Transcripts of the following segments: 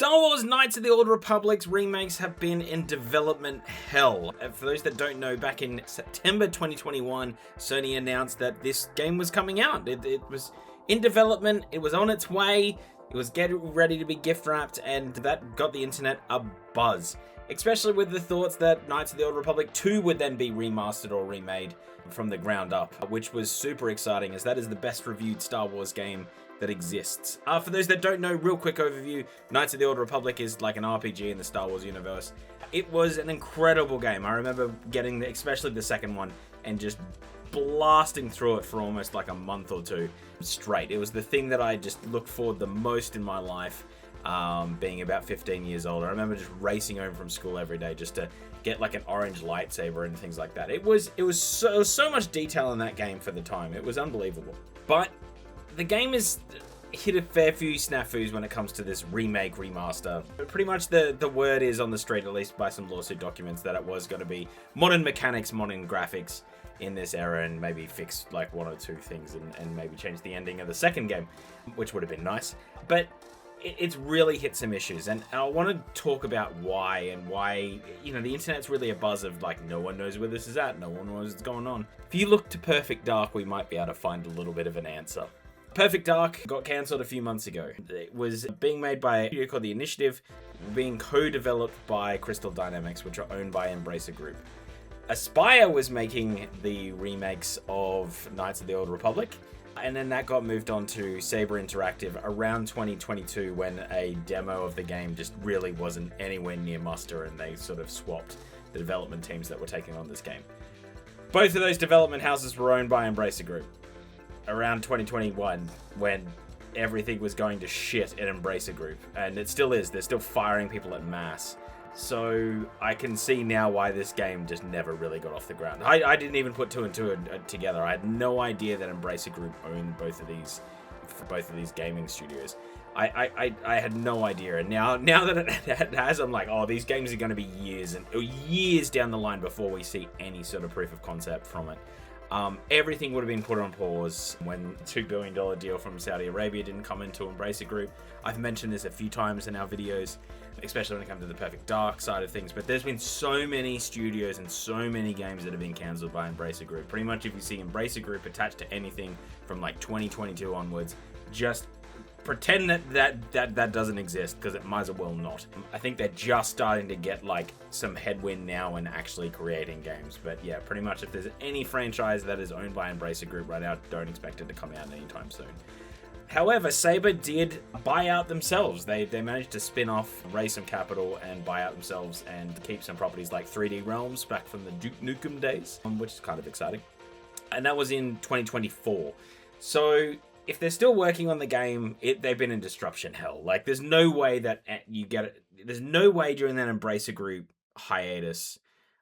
Star Wars Knights of the Old Republic's remakes have been in development hell. For those that don't know, back in September 2021, Sony announced that this game was coming out. It was in development, it was on its way, it was getting ready to be gift wrapped, and that got the internet abuzz. Especially with the thoughts that Knights of the Old Republic 2 would then be remastered or remade from the ground up, which was super exciting, as that is the best reviewed Star Wars game that exists. For those that don't know, real quick overview, Knights of the Old Republic is like an RPG in the Star Wars universe. It was an incredible game. I remember getting, especially the second one, and just blasting through it for almost like a month or two straight. It was the thing that I just looked forward the most in my life, being about 15 years old. I remember just racing home from school every day just to get like an orange lightsaber and things like that. It was so much detail in that game for the time. It was unbelievable. But the game has hit a fair few snafus when it comes to this remake, remaster. Pretty much the word is on the street, at least by some lawsuit documents, that it was going to be modern mechanics, modern graphics in this era, and maybe fix like one or two things and maybe change the ending of the second game, which would have been nice. But it's really hit some issues, and I want to talk about why, you know, the internet's really a buzz of like, no one knows where this is at, no one knows what's going on. If you look to Perfect Dark, we might be able to find a little bit of an answer. Perfect Dark got cancelled a few months ago. It was being made by a studio called The Initiative, being co-developed by Crystal Dynamics, which are owned by Embracer Group. Aspyr was making the remakes of Knights of the Old Republic, and then that got moved on to Saber Interactive around 2022, when a demo of the game just really wasn't anywhere near muster, and they sort of swapped the development teams that were taking on this game. Both of those development houses were owned by Embracer Group. Around 2021, when everything was going to shit at Embracer Group, and it still is. They're still firing people at mass. So I can see now why this game just never really got off the ground. I didn't even put two and two together. I had no idea that Embracer Group owned both of these gaming studios. I had no idea, and now that it has, I'm like, oh, these games are going to be years down the line before we see any sort of proof of concept from it. Everything would have been put on pause when the $2 billion deal from Saudi Arabia didn't come into Embracer Group. I've mentioned this a few times in our videos, especially when it comes to the Perfect Dark side of things, but there's been so many studios and so many games that have been cancelled by Embracer Group. Pretty much if you see Embracer Group attached to anything from like 2022 onwards, just pretend that doesn't exist, because it might as well not. I think they're just starting to get like some headwind now and actually creating games. But yeah, pretty much if there's any franchise that is owned by Embracer Group right now, don't expect it to come out anytime soon. However, Saber did buy out themselves. They managed to spin off, raise some capital, and buy out themselves and keep some properties like 3D Realms back from the Duke Nukem days, which is kind of exciting. And that was in 2024. So if they're still working on the game, they've been in disruption hell. Like, there's no way that you get it. There's no way during that Embracer Group hiatus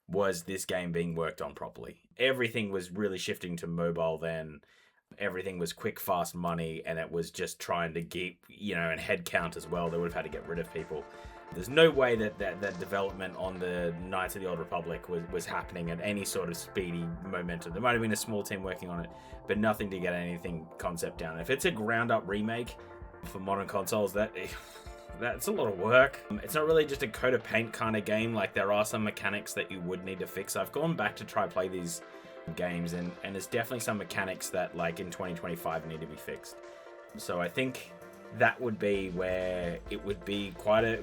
was this game being worked on properly. Everything was really shifting to mobile then. Everything was quick, fast money, and it was just trying to keep, and head count as well. They would have had to get rid of people. There's no way that development on the Knights of the Old Republic was happening at any sort of speedy momentum. There might have been a small team working on it, but nothing to get anything concept down. If it's a ground-up remake for modern consoles, that's a lot of work. It's not really just a coat of paint kind of game. Like, there are some mechanics that you would need to fix. I've gone back to try play these games, and there's definitely some mechanics that, like, in 2025 need to be fixed. So I think that would be where it would be quite a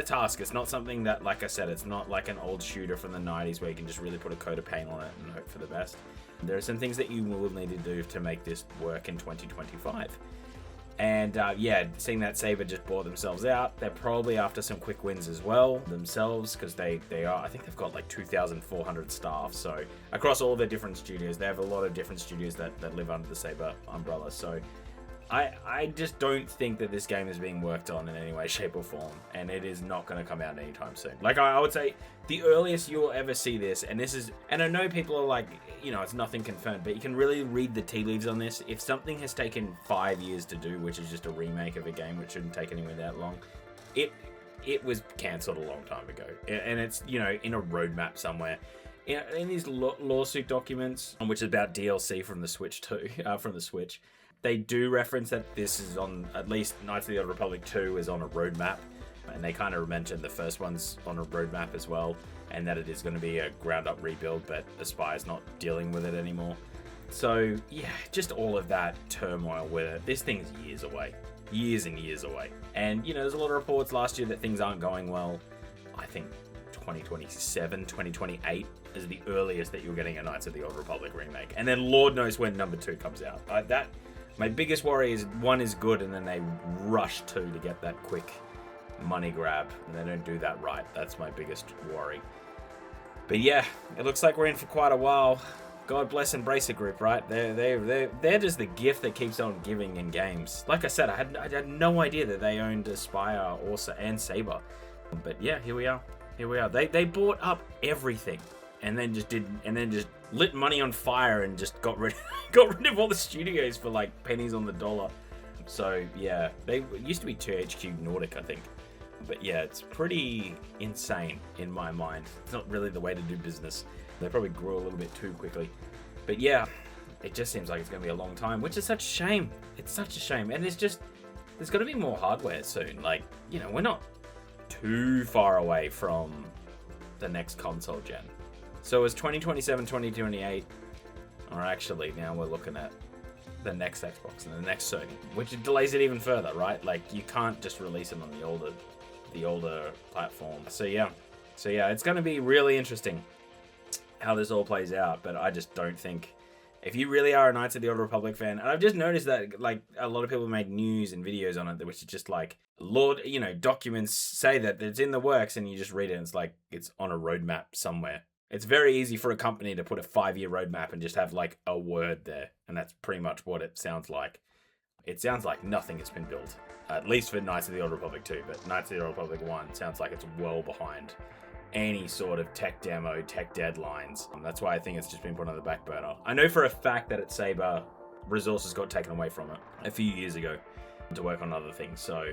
task. It's not something that, like I said, it's not like an old shooter from the 90s where you can just really put a coat of paint on it and hope for the best. There are some things that you will need to do to make this work in 2025. And seeing that Saber just bought themselves out, they're probably after some quick wins as well themselves, because they are, I think they've got like 2,400 staff. So across all their different studios, they have a lot of different studios that live under the Saber umbrella. So I just don't think that this game is being worked on in any way, shape, or form, and it is not going to come out anytime soon. Like, I would say the earliest you'll ever see this, and I know people are like, it's nothing confirmed, but you can really read the tea leaves on this. If something has taken 5 years to do, which is just a remake of a game, which shouldn't take anywhere that long, it was cancelled a long time ago, and it's in a roadmap somewhere. In these lawsuit documents, which is about DLC from the Switch too, from the Switch. They do reference that this is on, at least Knights of the Old Republic 2 is on a roadmap. And they kind of mentioned the first one's on a roadmap as well. And that it is going to be a ground up rebuild, but Aspyr's not dealing with it anymore. So, yeah, just all of that turmoil with it. This thing's years away. Years and years away. And, you know, there's a lot of reports last year that things aren't going well. I think 2027, 2028 is the earliest that you're getting a Knights of the Old Republic remake. And then Lord knows when number 2 comes out. My biggest worry is 1 is good and then they rush 2 to get that quick money grab. And they don't do that right. That's my biggest worry. But yeah, it looks like we're in for quite a while. God bless Embracer Group, right? They're just the gift that keeps on giving in games. Like I said, I had no idea that they owned Aspyr and Saber. But yeah, here we are. Here we are. They bought up everything and then just lit money on fire and just got rid of all the studios for like pennies on the dollar. So yeah, they used to be 2HQ Nordic, I think. But yeah, it's pretty insane in my mind. It's not really the way to do business. They probably grew a little bit too quickly. But yeah, it just seems like it's going to be a long time, which is such a shame. It's such a shame. And there's got to be more hardware soon. Like, you know, we're not too far away from the next console gen. So it's 2027, 2028. Or actually, now we're looking at the next Xbox and the next Sony, which delays it even further, right? Like, you can't just release them on the older platform. So yeah, it's going to be really interesting how this all plays out. But I just don't think, if you really are a Knights of the Old Republic fan, and I've just noticed that like a lot of people make news and videos on it, which is just like, Lord, you know, documents say that it's in the works, and you just read it and it's like it's on a roadmap somewhere. It's very easy for a company to put a 5-year roadmap and just have like a word there, and that's pretty much what it sounds like. It sounds like nothing has been built, at least for Knights of the Old Republic 2, but Knights of the Old Republic 1 sounds like it's well behind any sort of tech demo, tech deadlines. That's why I think it's just been put on the back burner. I know for a fact that at Saber, resources got taken away from it a few years ago to work on other things. So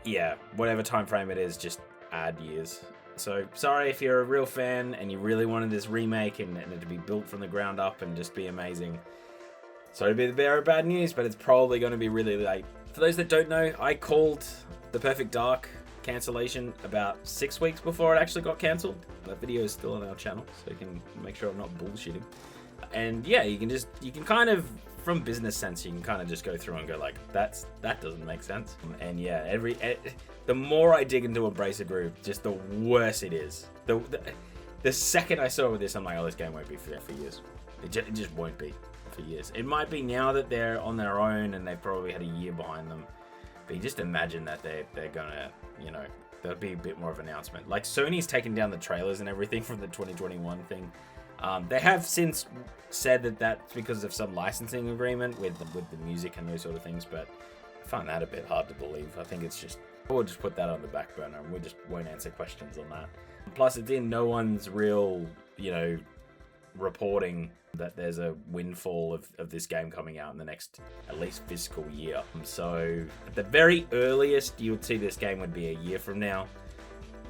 yeah, whatever time frame it is, just add years. So sorry if you're a real fan and you really wanted this remake and it to be built from the ground up and just be amazing. Sorry to be the bearer of bad news, but it's probably going to be really late. For those that don't know, I called The Perfect Dark cancellation about 6 weeks before it actually got cancelled. That video is still on our channel, so you can make sure I'm not bullshitting. And yeah, you can kind of, from business sense, you can kind of just go through and go like, that doesn't make sense. And yeah, the more I dig into Embracer Group, just the worse it is. The second I saw with this, I'm like, oh, this game won't be for years. It just won't be for years. It might be now that they're on their own and they've probably had a year behind them. But you just imagine that they're gonna, you know, there'll be a bit more of an announcement. Like, Sony's taken down the trailers and everything from the 2021 thing. They have since said that that's because of some licensing agreement with the music and those sort of things, but I find that a bit hard to believe. I think it's just, we'll just put that on the back burner and we just won't answer questions on that. Plus, it's in no one's real, you know, reporting that there's a windfall of this game coming out in the next, at least, fiscal year. So at the very earliest you would see this game would be a year from now.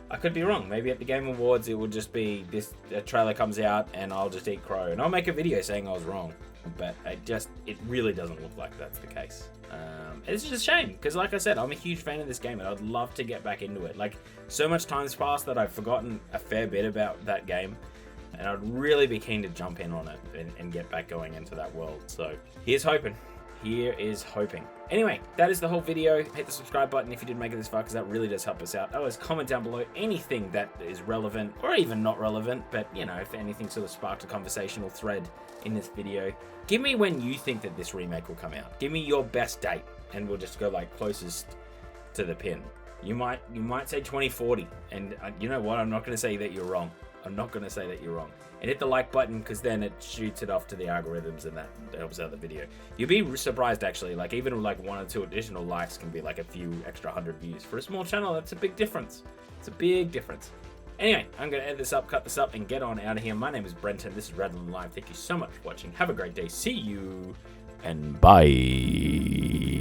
I could be wrong. Maybe at the Game Awards it would just be a trailer comes out and I'll just eat crow and I'll make a video saying I was wrong. But it really doesn't look like that's the case. It's just a shame because, like I said, I'm a huge fan of this game and I'd love to get back into it. Like, so much time's passed that I've forgotten a fair bit about that game. And I'd really be keen to jump in on it and get back going into that world. So here's hoping. Here is hoping. Anyway, that is the whole video. Hit the subscribe button if you did make it this far, because that really does help us out. Always comment down below anything that is relevant or even not relevant, but you know, if anything sort of sparked a conversational thread in this video. Give me when you think that this remake will come out. Give me your best date and we'll just go like closest to the pin. You might say 2040, and you know what? I'm not going to say that you're wrong. I'm not going to say that you're wrong. And hit the like button, because then it shoots it off to the algorithms and that helps out the video. You'll be surprised, actually. Like, even like 1 or 2 additional likes can be like a few extra 100 views. For a small channel, that's a big difference. It's a big difference. Anyway, I'm going to end this up, cut this up, and get on out of here. My name is Brenton. This is RetalinLive. Thank you so much for watching. Have a great day. See you, and bye.